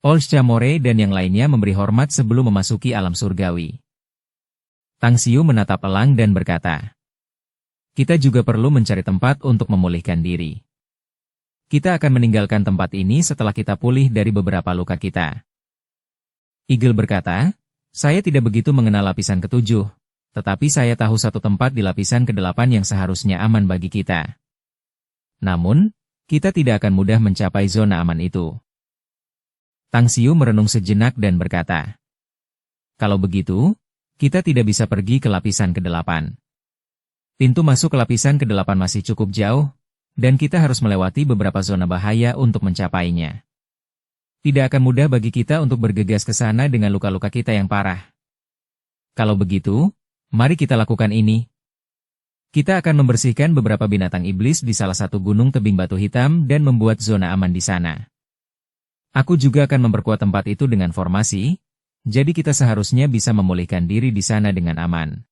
Old Chamore dan yang lainnya memberi hormat sebelum memasuki alam surgawi. Tang Xiu menatap Elang dan berkata, kita juga perlu mencari tempat untuk memulihkan diri. Kita akan meninggalkan tempat ini setelah kita pulih dari beberapa luka kita. Eagle berkata, saya tidak begitu mengenal lapisan ketujuh, tetapi saya tahu satu tempat di lapisan ke-8 yang seharusnya aman bagi kita. Namun, kita tidak akan mudah mencapai zona aman itu. Tang Xiu merenung sejenak dan berkata, kalau begitu, kita tidak bisa pergi ke lapisan ke-8. Pintu masuk ke lapisan ke-8 masih cukup jauh, dan kita harus melewati beberapa zona bahaya untuk mencapainya. Tidak akan mudah bagi kita untuk bergegas ke sana dengan luka-luka kita yang parah. Kalau begitu, mari kita lakukan ini. Kita akan membersihkan beberapa binatang iblis di salah satu gunung tebing batu hitam dan membuat zona aman di sana. Aku juga akan memperkuat tempat itu dengan formasi, jadi kita seharusnya bisa memulihkan diri di sana dengan aman.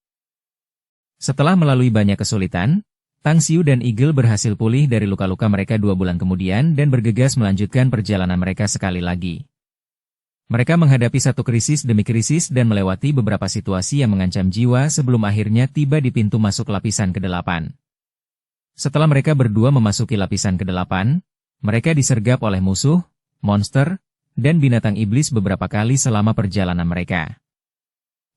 Setelah melalui banyak kesulitan, Tang Xiu dan Eagle berhasil pulih dari luka-luka mereka 2 bulan kemudian dan bergegas melanjutkan perjalanan mereka sekali lagi. Mereka menghadapi satu krisis demi krisis dan melewati beberapa situasi yang mengancam jiwa sebelum akhirnya tiba di pintu masuk lapisan ke-8. Setelah mereka berdua memasuki lapisan ke-8, mereka disergap oleh musuh, monster, dan binatang iblis beberapa kali selama perjalanan mereka.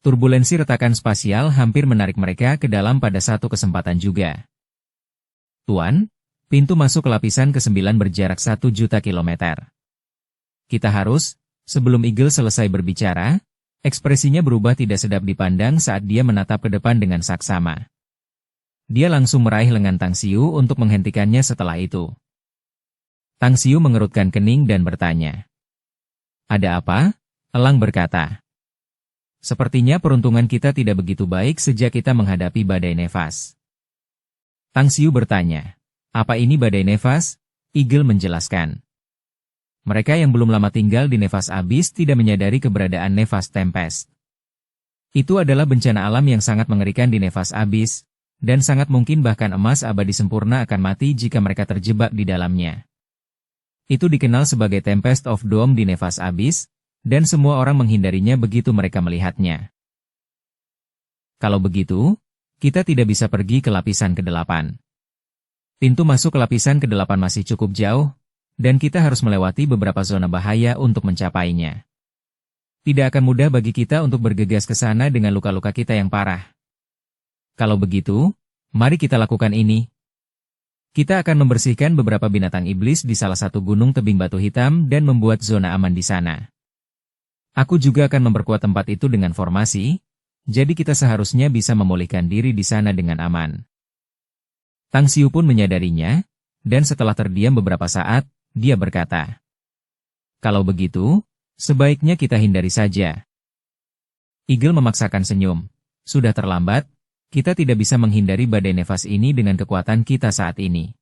Turbulensi retakan spasial hampir menarik mereka ke dalam pada satu kesempatan juga. Tuan, pintu masuk ke lapisan ke-9 berjarak 1 juta kilometer. Kita harus, sebelum Eagle selesai berbicara, ekspresinya berubah tidak sedap dipandang saat dia menatap ke depan dengan saksama. Dia langsung meraih lengan Tang Xiu untuk menghentikannya setelah itu. Tang Xiu mengerutkan kening dan bertanya. Ada apa? Elang berkata. Sepertinya peruntungan kita tidak begitu baik sejak kita menghadapi badai nefas. Tang Xiu bertanya. Apa ini badai nefas? Eagle menjelaskan. Mereka yang belum lama tinggal di Nefas Abyss tidak menyadari keberadaan Nefas Tempest. Itu adalah bencana alam yang sangat mengerikan di Nefas Abyss, dan sangat mungkin bahkan emas abadi sempurna akan mati jika mereka terjebak di dalamnya. Itu dikenal sebagai Tempest of Doom di Nefas Abyss, dan semua orang menghindarinya begitu mereka melihatnya. Kalau begitu, kita tidak bisa pergi ke lapisan ke-8. Pintu masuk ke lapisan ke-8 masih cukup jauh, dan kita harus melewati beberapa zona bahaya untuk mencapainya. Tidak akan mudah bagi kita untuk bergegas ke sana dengan luka-luka kita yang parah. Kalau begitu, mari kita lakukan ini. Kita akan membersihkan beberapa binatang iblis di salah satu gunung tebing batu hitam dan membuat zona aman di sana. Aku juga akan memperkuat tempat itu dengan formasi, jadi kita seharusnya bisa memulihkan diri di sana dengan aman. Tang Xiu pun menyadarinya, dan setelah terdiam beberapa saat, dia berkata, kalau begitu, sebaiknya kita hindari saja. Eagle memaksakan senyum. Sudah terlambat, kita tidak bisa menghindari badai nefas ini dengan kekuatan kita saat ini.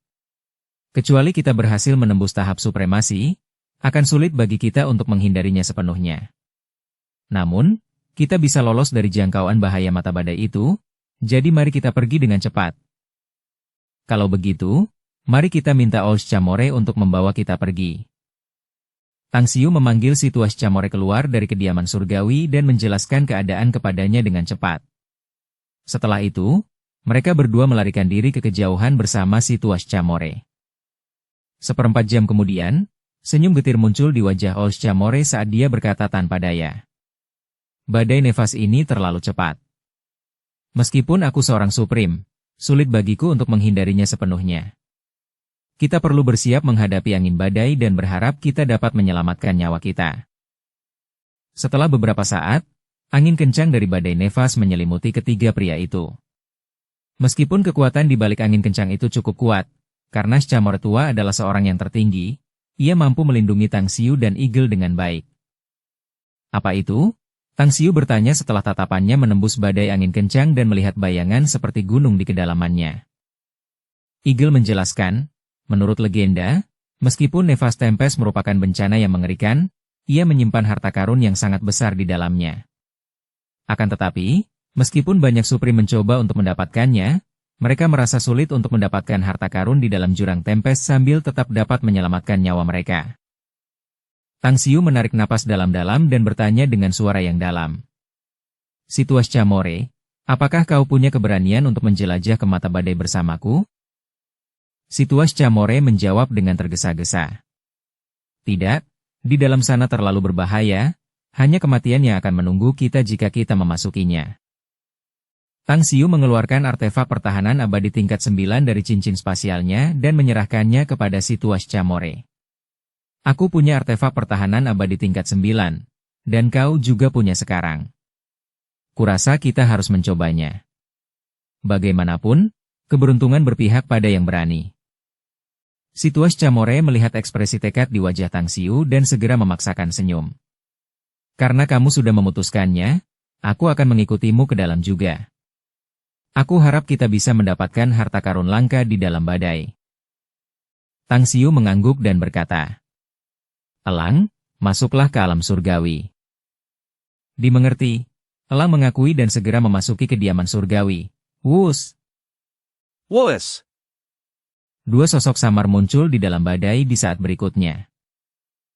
Kecuali kita berhasil menembus tahap supremasi, akan sulit bagi kita untuk menghindarinya sepenuhnya. Namun, kita bisa lolos dari jangkauan bahaya mata badai itu, jadi mari kita pergi dengan cepat. Kalau begitu, mari kita minta Old Chamore untuk membawa kita pergi. Tang Xiu memanggil si tua Chamore keluar dari kediaman surgawi dan menjelaskan keadaan kepadanya dengan cepat. Setelah itu, Mereka berdua melarikan diri ke kejauhan bersama si Tuas Chamore. Seperempat jam kemudian, senyum getir muncul di wajah Ols Chamore saat dia berkata tanpa daya. Badai nefas ini terlalu cepat. Meskipun aku seorang Supreme, sulit bagiku untuk menghindarinya sepenuhnya. Kita perlu bersiap menghadapi angin badai dan berharap kita dapat menyelamatkan nyawa kita. Setelah beberapa saat, angin kencang dari badai nefas menyelimuti ketiga pria itu. Meskipun kekuatan di balik angin kencang itu cukup kuat, karena Chamore tua adalah seorang yang tertinggi, ia mampu melindungi Tang Xiu dan Eagle dengan baik. Apa itu? Tang Xiu bertanya setelah tatapannya menembus badai angin kencang dan melihat bayangan seperti gunung di kedalamannya. Eagle menjelaskan, menurut legenda, meskipun Nefas Tempest merupakan bencana yang mengerikan, ia menyimpan harta karun yang sangat besar di dalamnya. Akan tetapi, meskipun banyak Supreme mencoba untuk mendapatkannya, mereka merasa sulit untuk mendapatkan harta karun di dalam jurang Tempest sambil tetap dapat menyelamatkan nyawa mereka. Tang Xiu menarik napas dalam-dalam dan bertanya dengan suara yang dalam. Si Tuas Chamore, apakah kau punya keberanian untuk menjelajah ke mata badai bersamaku? Si Tuas Chamore menjawab dengan tergesa-gesa. Tidak, di dalam sana terlalu berbahaya, hanya kematian yang akan menunggu kita jika kita memasukinya. Tang Xiu mengeluarkan artefak pertahanan abadi tingkat 9 dari cincin spasialnya dan menyerahkannya kepada si Tuas Chamore. Aku punya artefak pertahanan abadi tingkat 9, dan kau juga punya sekarang. Kurasa kita harus mencobanya. Bagaimanapun, keberuntungan berpihak pada yang berani. Si Tuas Chamore melihat ekspresi tekad di wajah Tang Xiu dan segera memaksakan senyum. Karena kamu sudah memutuskannya, aku akan mengikutimu ke dalam juga. Aku harap kita bisa mendapatkan harta karun langka di dalam badai. Tang Xiu mengangguk dan berkata, Elang, masuklah ke alam surgawi. Dimengerti, Elang mengakui dan segera memasuki kediaman surgawi. Wus! Wus! Dua sosok samar muncul di dalam badai di saat berikutnya.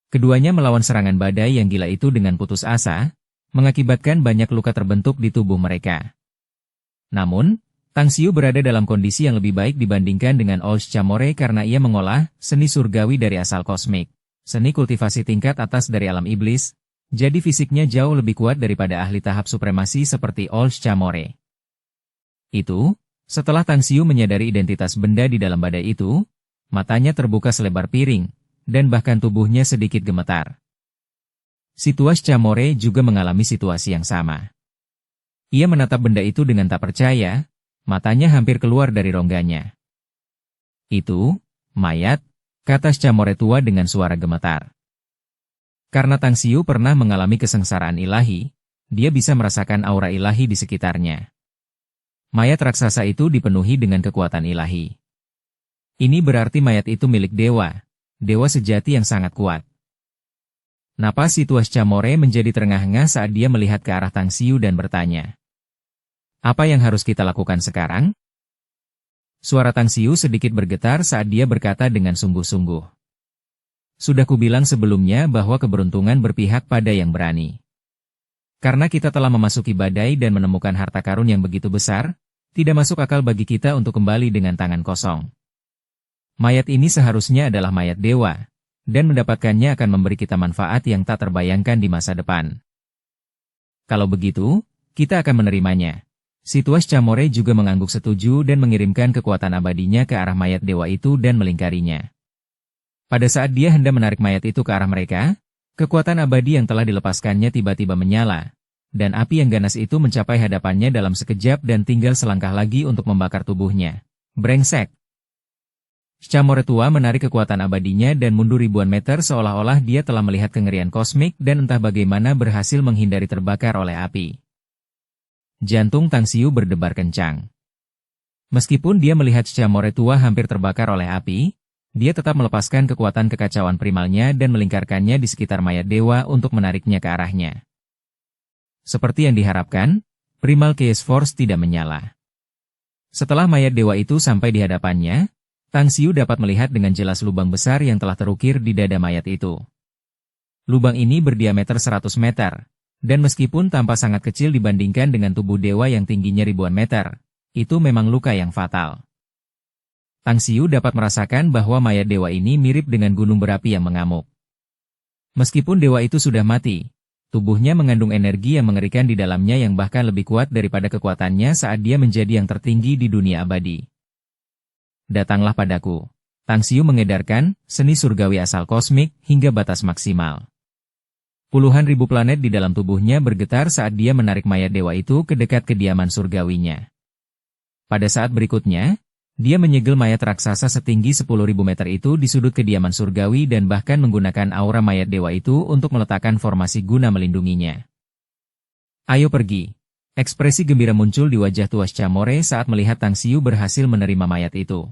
Keduanya melawan serangan badai yang gila itu dengan putus asa, mengakibatkan banyak luka terbentuk di tubuh mereka. Namun, Tang Xiu berada dalam kondisi yang lebih baik dibandingkan dengan Ols Chamore karena ia mengolah seni surgawi dari asal kosmik, seni kultivasi tingkat atas dari alam iblis, jadi fisiknya jauh lebih kuat daripada ahli tahap supremasi seperti Ols Chamore. Itu, setelah Tang Xiu menyadari identitas benda di dalam badai itu, matanya terbuka selebar piring, dan bahkan tubuhnya sedikit gemetar. Si Tuas Chamore juga mengalami situasi yang sama. Ia menatap benda itu dengan tak percaya, matanya hampir keluar dari rongganya. Itu, mayat, kata Chamore tua dengan suara gemetar. Karena Tang Xiu pernah mengalami kesengsaraan ilahi, dia bisa merasakan aura ilahi di sekitarnya. Mayat raksasa itu dipenuhi dengan kekuatan ilahi. Ini berarti mayat itu milik dewa, dewa sejati yang sangat kuat. Napas si Tuas Chamore menjadi terengah-engah saat dia melihat ke arah Tang Xiu dan bertanya. Apa yang harus kita lakukan sekarang? Suara Tang Xiu sedikit bergetar saat dia berkata dengan sungguh-sungguh. Sudah kubilang sebelumnya bahwa keberuntungan berpihak pada yang berani. Karena kita telah memasuki badai dan menemukan harta karun yang begitu besar, tidak masuk akal bagi kita untuk kembali dengan tangan kosong. Mayat ini seharusnya adalah mayat dewa, dan mendapatkannya akan memberi kita manfaat yang tak terbayangkan di masa depan. Kalau begitu, kita akan menerimanya. Si Tuas Chamore juga mengangguk setuju dan mengirimkan kekuatan abadinya ke arah mayat dewa itu dan melingkarinya. Pada saat dia hendak menarik mayat itu ke arah mereka, kekuatan abadi yang telah dilepaskannya tiba-tiba menyala, dan api yang ganas itu mencapai hadapannya dalam sekejap dan tinggal selangkah lagi untuk membakar tubuhnya. Brengsek! Chamore tua menarik kekuatan abadinya dan mundur ribuan meter seolah-olah dia telah melihat kengerian kosmik dan entah bagaimana berhasil menghindari terbakar oleh api. Jantung Tang Xiu berdebar kencang. Meskipun dia melihat Chamore tua hampir terbakar oleh api, dia tetap melepaskan kekuatan kekacauan primalnya dan melingkarkannya di sekitar mayat dewa untuk menariknya ke arahnya. Seperti yang diharapkan, primal Chaos Force tidak menyala. Setelah mayat dewa itu sampai di hadapannya, Tang Xiu dapat melihat dengan jelas lubang besar yang telah terukir di dada mayat itu. Lubang ini berdiameter 100 meter, dan meskipun tampak sangat kecil dibandingkan dengan tubuh dewa yang tingginya ribuan meter, itu memang luka yang fatal. Tang Xiu dapat merasakan bahwa mayat dewa ini mirip dengan gunung berapi yang mengamuk. Meskipun dewa itu sudah mati, tubuhnya mengandung energi yang mengerikan di dalamnya yang bahkan lebih kuat daripada kekuatannya saat dia menjadi yang tertinggi di dunia abadi. Datanglah padaku. Tang Xiu mengedarkan seni surgawi asal kosmik hingga batas maksimal. Puluhan ribu planet di dalam tubuhnya bergetar saat dia menarik mayat dewa itu ke dekat kediaman surgawinya. Pada saat berikutnya, dia menyegel mayat raksasa setinggi 10.000 meter itu di sudut kediaman surgawi dan bahkan menggunakan aura mayat dewa itu untuk meletakkan formasi guna melindunginya. Ayo pergi. Ekspresi gembira muncul di wajah Tuas Chamore saat melihat Tang Xiu berhasil menerima mayat itu.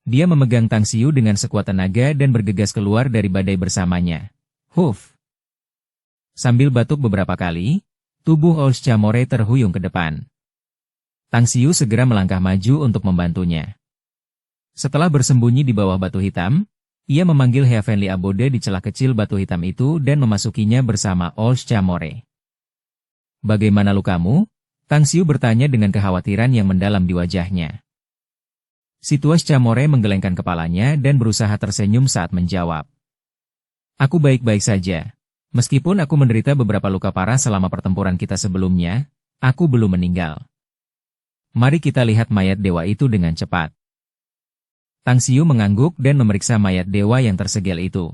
Dia memegang Tang Xiu dengan sekuat tenaga dan bergegas keluar dari badai bersamanya. Huf! Sambil batuk beberapa kali, tubuh Tuas Chamore terhuyung ke depan. Tang Xiu segera melangkah maju untuk membantunya. Setelah bersembunyi di bawah batu hitam, ia memanggil Heavenly Abode di celah kecil batu hitam itu dan memasukinya bersama Tuas Chamore. Bagaimana lukamu? Tang Xiu bertanya dengan kekhawatiran yang mendalam di wajahnya. Si Tuas Chamore menggelengkan kepalanya dan berusaha tersenyum saat menjawab. Aku baik-baik saja. Meskipun aku menderita beberapa luka parah selama pertempuran kita sebelumnya, aku belum meninggal. Mari kita lihat mayat dewa itu dengan cepat. Tang Xiu mengangguk dan memeriksa mayat dewa yang tersegel itu.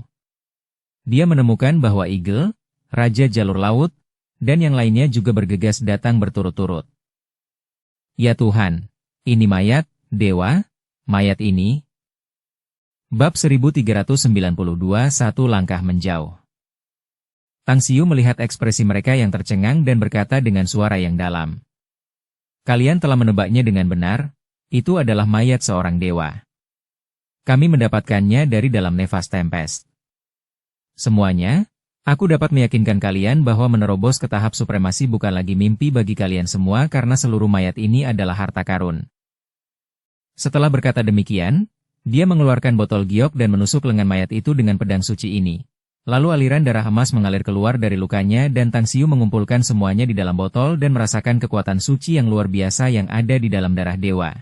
Dia menemukan bahwa Eagle, Raja Jalur Laut, dan yang lainnya juga bergegas datang berturut-turut. Ya Tuhan, ini mayat, dewa, mayat ini. Bab 1392 Satu Langkah Menjauh. Tang Xiu melihat ekspresi mereka yang tercengang dan berkata dengan suara yang dalam. Kalian telah menebaknya dengan benar, itu adalah mayat seorang dewa. Kami mendapatkannya dari dalam Nefas Tempest. Semuanya, aku dapat meyakinkan kalian bahwa menerobos ke tahap supremasi bukan lagi mimpi bagi kalian semua karena seluruh mayat ini adalah harta karun. Setelah berkata demikian, dia mengeluarkan botol giok dan menusuk lengan mayat itu dengan pedang suci ini. Lalu aliran darah emas mengalir keluar dari lukanya dan Tang Xiu mengumpulkan semuanya di dalam botol dan merasakan kekuatan suci yang luar biasa yang ada di dalam darah dewa.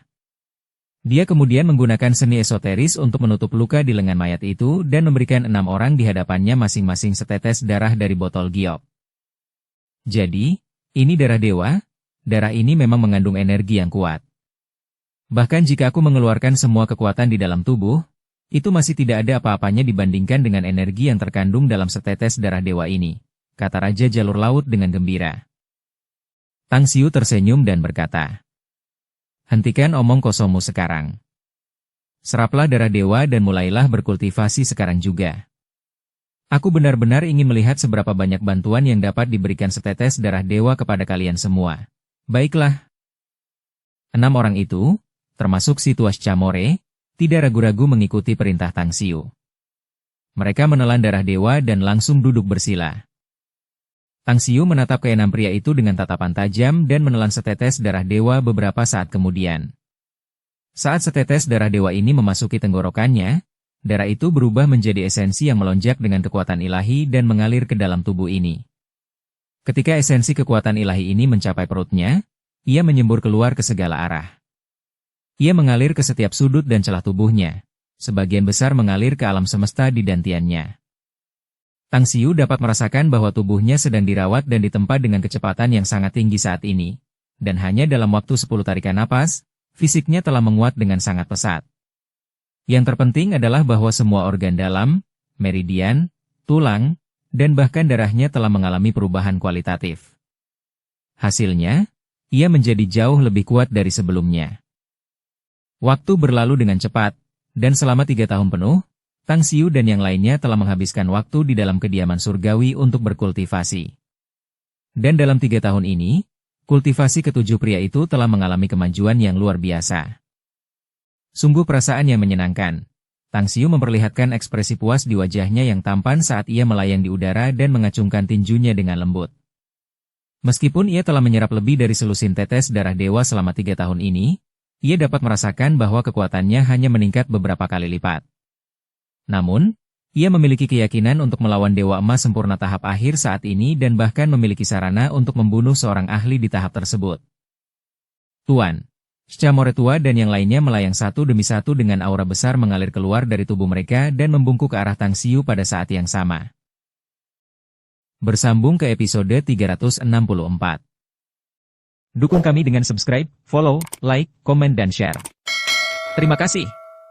Dia kemudian menggunakan seni esoteris untuk menutup luka di lengan mayat itu dan memberikan 6 orang di hadapannya masing-masing setetes darah dari botol giok. Jadi, ini darah dewa, darah ini memang mengandung energi yang kuat. Bahkan jika aku mengeluarkan semua kekuatan di dalam tubuh, itu masih tidak ada apa-apanya dibandingkan dengan energi yang terkandung dalam setetes darah dewa ini, kata Raja Jalur Laut dengan gembira. Tang Xiu tersenyum dan berkata, hentikan omong kosongmu sekarang. Seraplah darah dewa dan mulailah berkultivasi sekarang juga. Aku benar-benar ingin melihat seberapa banyak bantuan yang dapat diberikan setetes darah dewa kepada kalian semua. Baiklah. 6 orang itu, termasuk si Tuas Chamore, tidak ragu-ragu mengikuti perintah Tang Xiu. Mereka menelan darah dewa dan langsung duduk bersila. Tang Xiu menatap keenam pria itu dengan tatapan tajam dan menelan setetes darah dewa beberapa saat kemudian. Saat setetes darah dewa ini memasuki tenggorokannya, darah itu berubah menjadi esensi yang melonjak dengan kekuatan ilahi dan mengalir ke dalam tubuh ini. Ketika esensi kekuatan ilahi ini mencapai perutnya, ia menyembur keluar ke segala arah. Ia mengalir ke setiap sudut dan celah tubuhnya. Sebagian besar mengalir ke alam semesta di dantiannya. Tang Xiu dapat merasakan bahwa tubuhnya sedang dirawat dan ditempa dengan kecepatan yang sangat tinggi saat ini. Dan hanya dalam waktu 10 tarikan napas, fisiknya telah menguat dengan sangat pesat. Yang terpenting adalah bahwa semua organ dalam, meridian, tulang, dan bahkan darahnya telah mengalami perubahan kualitatif. Hasilnya, ia menjadi jauh lebih kuat dari sebelumnya. Waktu berlalu dengan cepat, dan selama 3 tahun penuh, Tang Xiu dan yang lainnya telah menghabiskan waktu di dalam kediaman surgawi untuk berkultivasi. Dan dalam 3 tahun ini, kultivasi ketujuh pria itu telah mengalami kemajuan yang luar biasa. Sungguh perasaan yang menyenangkan. Tang Xiu memperlihatkan ekspresi puas di wajahnya yang tampan saat ia melayang di udara dan mengacungkan tinjunya dengan lembut. Meskipun ia telah menyerap lebih dari selusin tetes darah dewa selama 3 tahun ini, ia dapat merasakan bahwa kekuatannya hanya meningkat beberapa kali lipat. Namun, ia memiliki keyakinan untuk melawan Dewa Emas sempurna tahap akhir saat ini dan bahkan memiliki sarana untuk membunuh seorang ahli di tahap tersebut. Tuan, Scamoretua dan yang lainnya melayang satu demi satu dengan aura besar mengalir keluar dari tubuh mereka dan membungkuk ke arah Tang Xiu pada saat yang sama. Bersambung ke episode 364. Dukung kami dengan subscribe, follow, like, komen dan share. Terima kasih.